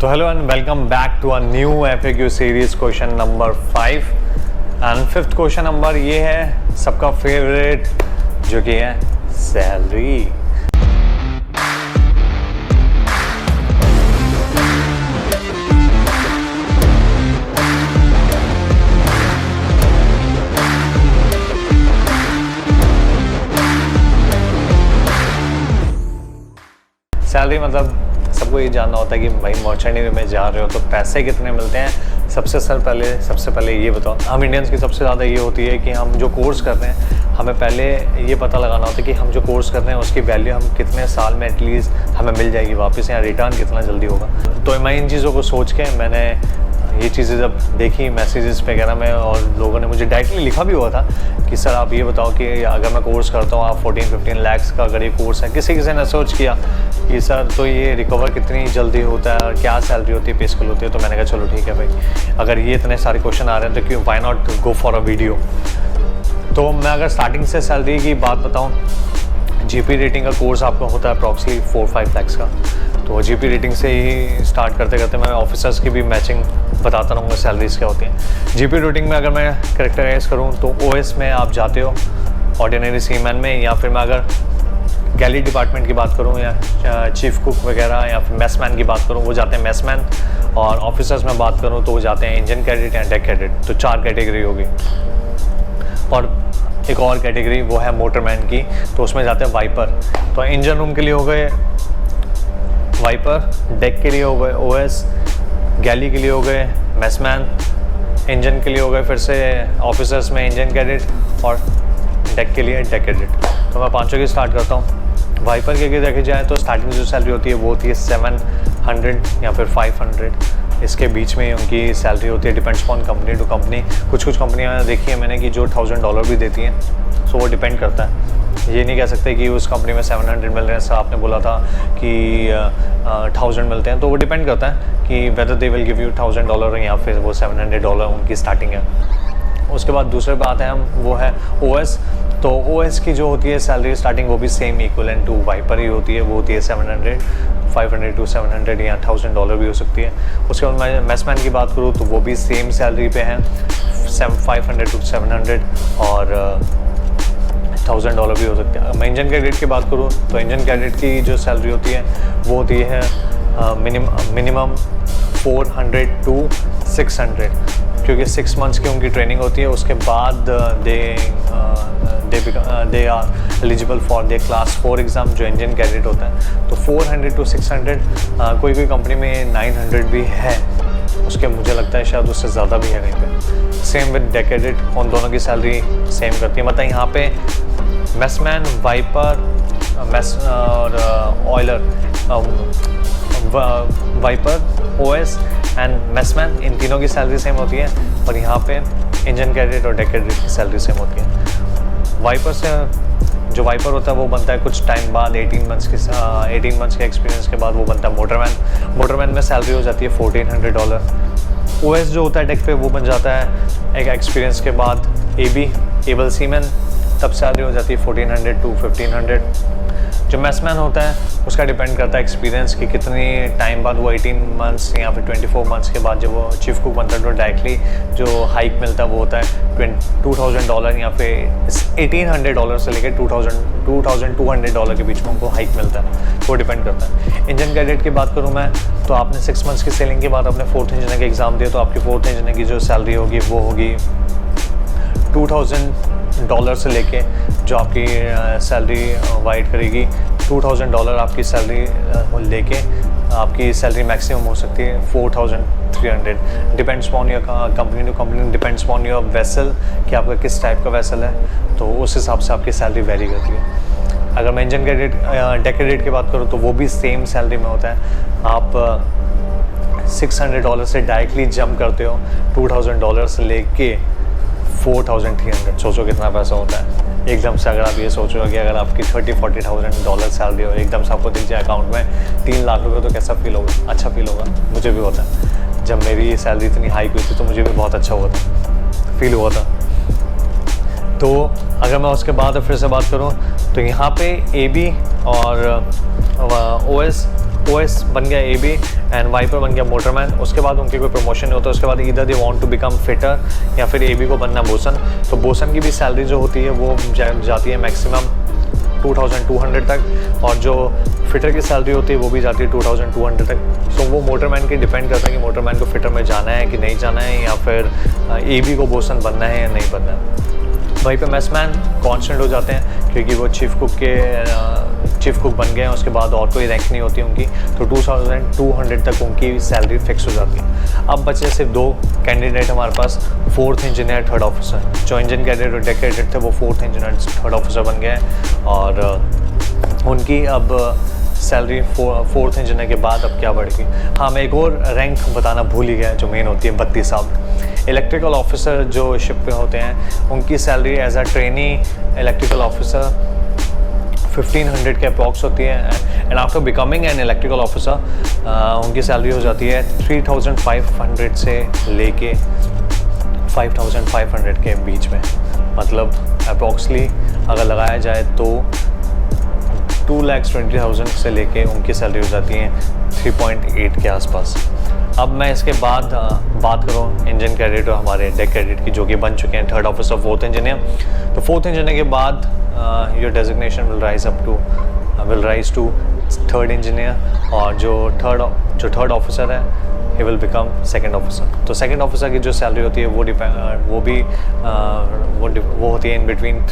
तो hello and welcome back to a new FAQ series question number 5 and fifth question number ये है सबका favourite जो कि है सैलरी। सैलरी मतलब सबको ये जानना होता है कि भाई मर्चेंट नेवी में जा रहे हो तो पैसे कितने मिलते हैं। सबसे पहले ये बताओ, हम इंडियंस की सबसे ज़्यादा ये होती है कि हम जो कोर्स कर रहे हैं हमें पहले ये पता लगाना होता है कि हम जो कोर्स कर रहे हैं उसकी वैल्यू हम कितने साल में एटलीस्ट हमें मिल जाएगी वापस, या रिटर्न कितना जल्दी होगा। तो मैं इन चीज़ों को सोच के मैंने ये चीज़ें जब देखी मैसेजेस वगैरह में, और लोगों ने मुझे डायरेक्टली लिखा भी हुआ था कि सर आप ये बताओ कि अगर मैं कोर्स करता हूँ, आप 14-15 लाख का अगर ये कोर्स है, किसी ने सर्च किया कि सर तो ये रिकवर कितनी जल्दी होता है और क्या सैलरी होती है, पे स्केल होती है। तो मैंने कहा चलो ठीक है भाई, अगर ये इतने सारे क्वेश्चन आ रहे हैं तो क्यों why not go for a video. तो मैं अगर स्टार्टिंग से सैलरी की बात बताऊँ, GP रेटिंग का कोर्स आपका होता है अप्रॉक्सिमली 4-5 लाख का। तो GP रेटिंग से ही स्टार्ट करते करते मैं ऑफिसर्स की भी मैचिंग बताता रहूँगा सैलरीज क्या होती हैं। GP रेटिंग में अगर मैं करेक्टराइज करूँ तो OS में आप जाते हो ऑर्डिनरी सीमैन में, या फिर मैं अगर गैली डिपार्टमेंट की बात करूँ या चीफ कुक वगैरह या फिर मेसमैन की बात करूँ वो जाते हैं मेसमैन, और ऑफिसर्स में बात करूँ तो वो जाते हैं इंजन कैडेट या डेक कैडेट। तो 4 कैटेगरी होगी। और एक और कैटेगरी वो है मोटरमैन की, तो उसमें जाते हैं वाइपर। तो इंजन रूम के लिए हो गए वाइपर, डेक के लिए हो गए OS, गैली के लिए हो गए मेसमैन, इंजन के लिए हो गए फिर से ऑफिसर्स में इंजन कैडेट, और डेक के लिए डेक कैडेट। तो मैं 5 की स्टार्ट करता हूँ। वाइपर के देखी जाए तो स्टार्टिंग जो सैलरी होती है वो होती है 700 या फिर 500, इसके बीच में उनकी सैलरी होती है। Depends on company to company. कुछ कंपनियाँ देखी है मैंने कि जो $1000 भी देती हैं, सो वो डिपेंड करता है। ये नहीं कह सकते कि उस कंपनी में 700 मिल रहे हैं। सर आपने बोला था कि 1000 मिलते हैं, तो वो डिपेंड करता है कि whether they will give you $1000 या फिर वो $700 उनकी स्टार्टिंग है। उसके बाद दूसरी बात है वो है OS। तो OS की जो होती है सैलरी स्टार्टिंग वो भी सेम इक्वलेंट टू वाइपर ही होती है, वो होती है 700, 500 to 700 या $1000 भी हो सकती है। उसके बाद मैं मेसमैन की बात करूँ तो वो भी सेम सैलरी पे है, 500 to 700 और $1000 भी हो सकते हैं। मैं इंजन कैडेट की बात करूँ तो इंजन कैडेट की जो सैलरी होती है वो होती है मिनिमम 400 to 600, क्योंकि 6 मंथ्स की उनकी ट्रेनिंग होती है। उसके बाद they are eligible for the class 4 exam जो इंजन कैडेट होता है। तो 400 to 600, कोई कंपनी में 900 भी है, उसके मुझे लगता है शायद उससे ज़्यादा भी है कहीं पे। सेम विद डेक कैडेट, उन दोनों की सैलरी सेम करती है। मतलब यहाँ पे मेसमैन, वाइपर, और ऑयलर, वाइपर, OS एंड मेसमैन, इन तीनों की सैलरी सेम होती है। और यहाँ पे इंजन कैडेट और डेक कैडेट की सैलरी सेम होती है। वाइपर से जो वाइपर होता है वो बनता है कुछ टाइम बाद, 18 मंथ्स के एक्सपीरियंस के बाद वो बनता है मोटरमैन। मोटरमैन में सैलरी हो जाती है $1400। OS जो होता है डेक पे वो बन जाता है एक एक्सपीरियंस के बाद एबल सीमैन, तब सैलरी हो जाती है 1400 to 1500। जो मेसमैन होता है उसका डिपेंड करता है एक्सपीरियंस कि कितनी टाइम बाद वो 18 मंथ्स या फिर 24 मंथ्स के बाद जब वो चीफ कुक बनता है तो डायरेक्टली जो हाइक मिलता है वो होता है $2200 या फिर $1800 से लेकर $2200 के बीच में उनको हाइक मिलता है। तो वो डिपेंड करता है। इंजन कैडेट की बात करूँ मैं तो आपने 6 मंथ्स की सेलिंग के बाद अपने 4th इंजीनियर के एग्ज़ाम दिए, तो आपकी 4th इंजीनियर की जो सैलरी होगी वो होगी $2000 से लेके जो आपकी सैलरी वाइड करेगी $2000 आपकी सैलरी लेके आपकी सैलरी मैक्सिमम हो सकती है 4300। Depends on your company to company, depends on your vessel कि आपका किस टाइप का वेसल है, तो उस हिसाब से आपकी सैलरी वेरी करती है। अगर मैं इंजन कैडेट, डेक कैडेट की बात करूँ तो वो भी सेम सैलरी में होता है। आप $600 से डायरेक्टली जंप करते हो $2000 से लेके 4300। सोचो कितना पैसा होता है एकदम से। अगर आप ये सोचो कि अगर आपकी $30,000-40,000 सैलरी हो, एकदम से आपको दिख जाए अकाउंट में 3 लाख रुपये, तो कैसा फील होगा? अच्छा फील होगा। मुझे भी होता है, जब मेरी सैलरी इतनी हाई हुई थी तो मुझे भी बहुत अच्छा हुआ था, फील हुआ था। तो अगर मैं उसके बाद फिर से बात करूँ तो यहाँ पे AB और OS OS बन गया AB एंड वाइपर बन गया मोटरमैन। उसके बाद उनकी कोई प्रमोशन नहीं होता, उसके बाद इधर they want to become fitter या फिर AB को बनना बोसन। तो बोसन की भी सैलरी जो होती है वो जाती है मैक्सिमम 2200 तक, और जो फिटर की सैलरी होती है वो भी जाती है 2200 तक। सो वो मोटरमैन की डिपेंड करता है कि मोटरमैन को फिटर में जाना है कि नहीं जाना है, या फिर AB को बोसन बनना है या नहीं बनना है। वहीं पे मेसमैन कांस्टेंट हो जाते हैं क्योंकि वो चीफ कुक बन गए हैं, उसके बाद और कोई रैंक नहीं होती उनकी, तो 2200 तक उनकी सैलरी फिक्स हो जाती है। अब बचे सिर्फ 2 कैंडिडेट हमारे पास, 4th इंजीनियर 3rd ऑफिसर। जो इंजन कैडेट और डेक कैडेट थे वो 4th इंजीनियर 3rd ऑफिसर बन गए हैं, और उनकी अब सैलरी 4th इंजीनियर के बाद अब क्या बढ़ेगी। हाँ, मैं एक और रैंक बताना भूल ही गया जो मेन होती है 32 साहब। इलेक्ट्रिकल ऑफिसर जो शिप पे होते हैं उनकी salary as a trainee electrical officer 1500 के अप्रॉक्स होती है, and after becoming an electrical officer उनकी सैलरी हो जाती है 3500 से लेके 5500 के बीच में। मतलब अप्रॉक्सली अगर लगाया जाए तो 2,20,000 से लेके उनकी सैलरी हो जाती है 3.8 के आसपास। अब मैं इसके बाद बात करूँ इंजन कैडेट और हमारे डेक कैडेट की, जो कि बन चुके हैं 3rd ऑफिसर 4th इंजीनियर। तो 4th इंजीनियर के बाद your designation will rise to 3rd engineer, और जो थर्ड ऑफिसर है he will become 2nd officer. तो 2nd ऑफिसर की जो सैलरी होती है वो होती है इन बिटवीन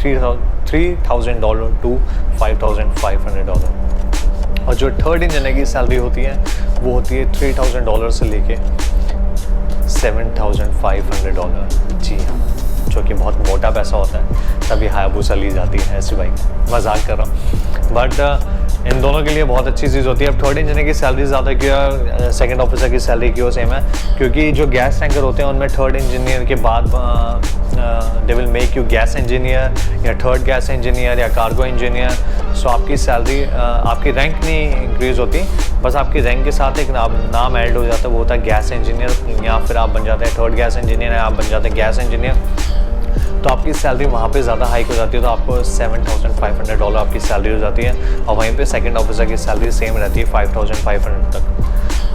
$3,000 to $5,500, और जो 3rd इंजीनियर की सैलरी होती है वो होती है $3,000 से लेके $7,500। जी हाँ, जो कि बहुत मोटा पैसा होता है, तभी हायाबुसा ली जाती है ऐसी बाइक। मजाक कर रहा हूँ, बट इन दोनों के लिए बहुत अच्छी चीज़ होती है। अब 3rd इंजीनियर की सैलरी ज़्यादा क्यों, 2nd ऑफिसर की सैलरी क्यों सेम है, क्योंकि जो गैस टैंकर होते हैं उनमें 3rd इंजीनियर के बाद they will make you gas engineer या 3rd गैस इंजीनियर या कार्गो इंजीनियर। सो आपकी सैलरी, आपकी रैंक नहीं इंक्रीज़ होती, बस आपकी रैंक के साथ एक नाम ऐड हो जाता है, वो होता है गैस इंजीनियर, या फिर आप बन जाते हैं 3rd गैस इंजीनियर या आप बन जाते हैं गैस इंजीनियर। तो आपकी सैलरी वहाँ पे ज़्यादा हाइक हो जाती है, तो आपको $7,500 आपकी सैलरी हो जाती है, और वहीं पे 2nd ऑफिसर की सैलरी सेम रहती है 5,500 तक।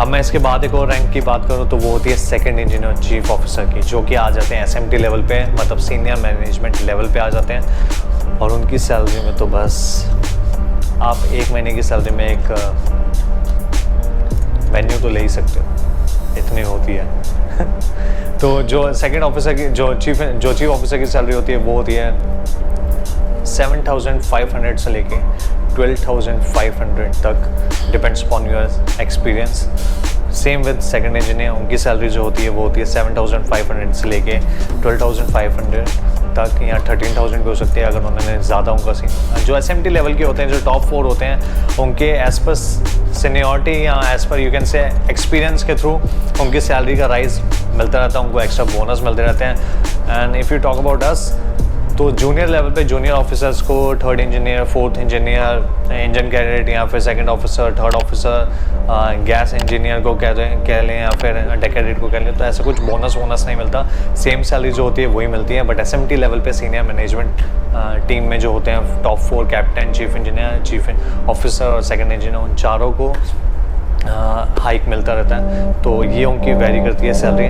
अब मैं इसके बाद एक और रैंक की बात करूँ तो वो होती है 2nd इंजीनियर चीफ ऑफिसर की, जो कि आ जाते हैं SMT लेवल पे, मतलब सीनियर मैनेजमेंट लेवल पे आ जाते हैं, और उनकी सैलरी में तो बस आप 1 महीने की सैलरी में एक वेन्यू तो ले ही सकते हो, इतनी होती है। तो जो 2nd ऑफिसर की जो चीफ ऑफिसर की सैलरी होती है वो होती है 7,500 से लेके 12,500 तक, depends upon your experience. Same with 2nd engineer, उनकी सैलरी जो होती है वो होती है 7,500 से लेके 12,500 तक, या 13,000 भी हो सकती है अगर उन्होंने ज़्यादा उनका सीन। जो SMT लेवल के होते हैं, जो टॉप 4 होते हैं, उनके एज पर सीनियरिटी या एज पर यू कैन से एक्सपीरियंस के थ्रू उनकी सैलरी का राइज मिलता रहता है, उनको एक्स्ट्रा बोनस मिलते रहते हैं। And if you talk about us, तो जूनियर लेवल पे जूनियर ऑफिसर्स को 3rd engineer, 4th engineer, engine cadet या फिर 2nd officer, 3rd officer, gas engineer को कह लें या फिर डेक कैडेट को कह लें, तो ऐसा कुछ बोनस नहीं मिलता, सेम सैलरी जो होती है वही मिलती है। बट SMT लेवल पे सीनियर मैनेजमेंट टीम में जो होते हैं top 4 captain, chief engineer, chief officer और 2nd इंजीनियर, उन चारों को हाइक मिलता रहता है, तो ये उनकी वेरी करती है सैलरी।